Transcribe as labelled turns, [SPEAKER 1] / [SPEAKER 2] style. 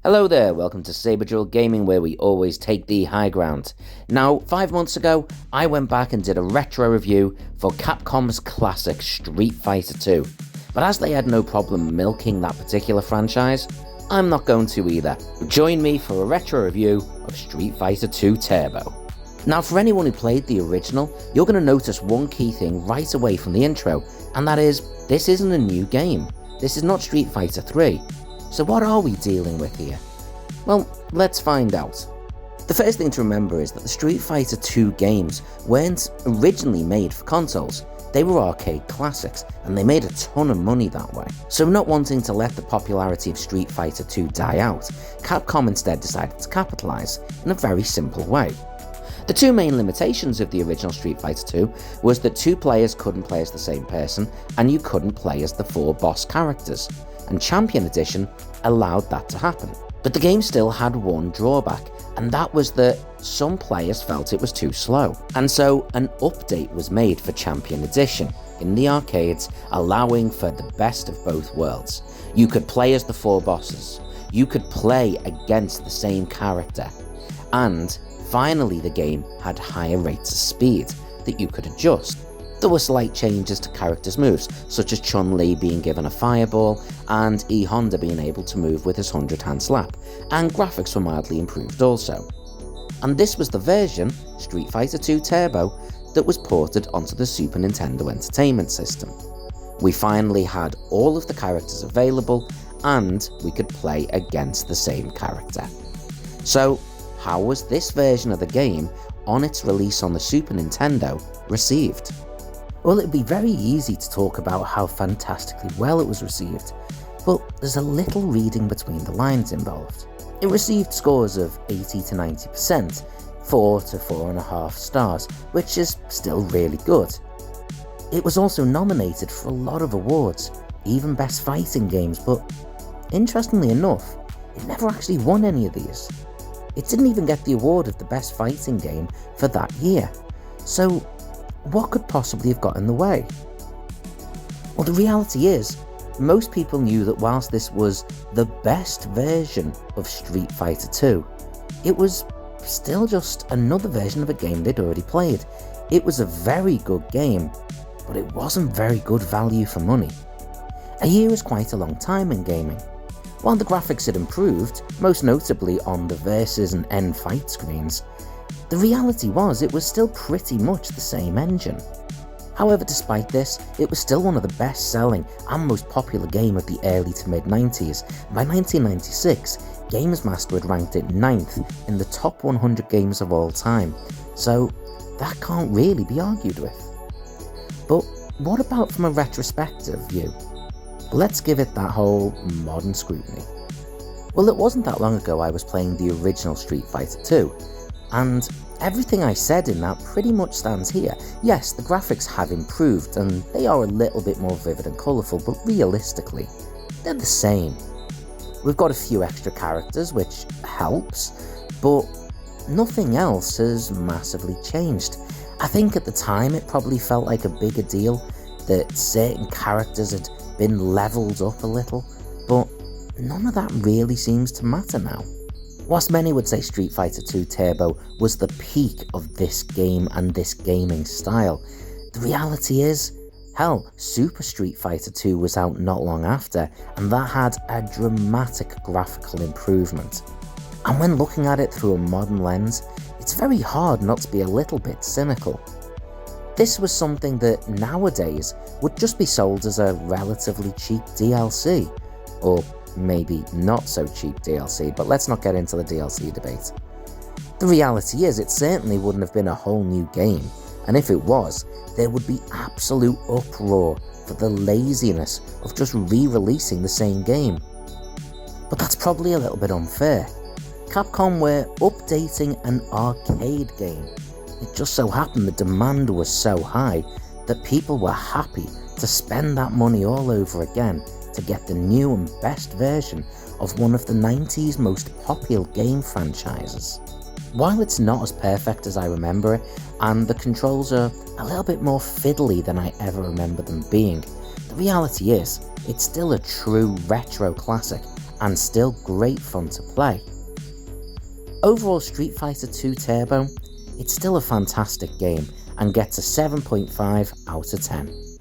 [SPEAKER 1] Hello there, welcome to saberduelgaming, where we always take the high ground. Now, 5 months ago, I went back and did a retro review for Capcom's classic Street Fighter 2. But as they had no problem milking that particular franchise, I'm not going to either. Join me for a retro review of Street Fighter 2 Turbo. Now, for anyone who played the original, you're going to notice one key thing right away from the intro, and that is, this isn't a new game. This is not Street Fighter 3. So what are we dealing with here? Well, let's find out. The first thing to remember is that the Street Fighter 2 games weren't originally made for consoles. They were arcade classics, and they made a ton of money that way. So not wanting to let the popularity of Street Fighter 2 die out, Capcom instead decided to capitalise in a very simple way. The two main limitations of the original Street Fighter 2 was that two players couldn't play as the same person, and you couldn't play as the four boss characters, and Champion Edition allowed that to happen. But the game still had one drawback, and that was that some players felt it was too slow. And so an update was made for Champion Edition in the arcades, allowing for the best of both worlds. You could play as the four bosses, you could play against the same character, and finally the game had higher rates of speed that you could adjust. There were slight changes to characters' moves, such as Chun-Li being given a fireball and E Honda being able to move with his 100-hand slap, and graphics were mildly improved also. And this was the version, Street Fighter 2 Turbo, that was ported onto the Super Nintendo Entertainment System. We finally had all of the characters available, and we could play against the same character. So, how was this version of the game, on its release on the Super Nintendo, received? Well, it'd be very easy to talk about how fantastically well it was received, but there's a little reading between the lines involved. It received scores of 80 to 90%, 4 to 4.5 stars, which is still really good. It was also nominated for a lot of awards, even Best Fighting Games, but interestingly enough, it never actually won any of these. It didn't even get the award of the Best Fighting Game for that year. So, what could possibly have got in the way? Well, the reality is, most people knew that whilst this was the best version of Street Fighter 2, it was still just another version of a game they'd already played. It was a very good game, but it wasn't very good value for money. A year is quite a long time in gaming. While the graphics had improved, most notably on the versus and end fight screens, the reality was it was still pretty much the same engine. However, despite this, it was still one of the best-selling and most popular game of the early to mid-90s. By 1996, GamesMaster had ranked it 9th in the top 100 games of all time, so that can't really be argued with. But what about from a retrospective view? Let's give it that whole modern scrutiny. Well, it wasn't that long ago I was playing the original Street Fighter 2, and everything I said in that pretty much stands here. Yes, the graphics have improved and they are a little bit more vivid and colourful, but realistically, they're the same. We've got a few extra characters, which helps, but nothing else has massively changed. I think at the time it probably felt like a bigger deal that certain characters had been levelled up a little, but none of that really seems to matter now. Whilst many would say Street Fighter 2 Turbo was the peak of this game and this gaming style, the reality is, hell, Super Street Fighter 2 was out not long after, and that had a dramatic graphical improvement. And when looking at it through a modern lens, it's very hard not to be a little bit cynical. This was something that nowadays would just be sold as a relatively cheap DLC, or maybe not so cheap DLC, but let's not get into the DLC debate. The reality is, it certainly wouldn't have been a whole new game, and if it was, there would be absolute uproar for the laziness of just re-releasing the same game. But that's probably a little bit unfair. Capcom were updating an arcade game. It just so happened the demand was so high that people were happy to spend that money all over again to get the new and best version of one of the 90s most popular game franchises. While it's not as perfect as I remember it, and the controls are a little bit more fiddly than I ever remember them being, the reality is, it's still a true retro classic, and still great fun to play. Overall, Street Fighter 2 Turbo, it's still a fantastic game and gets a 7.5 out of 10.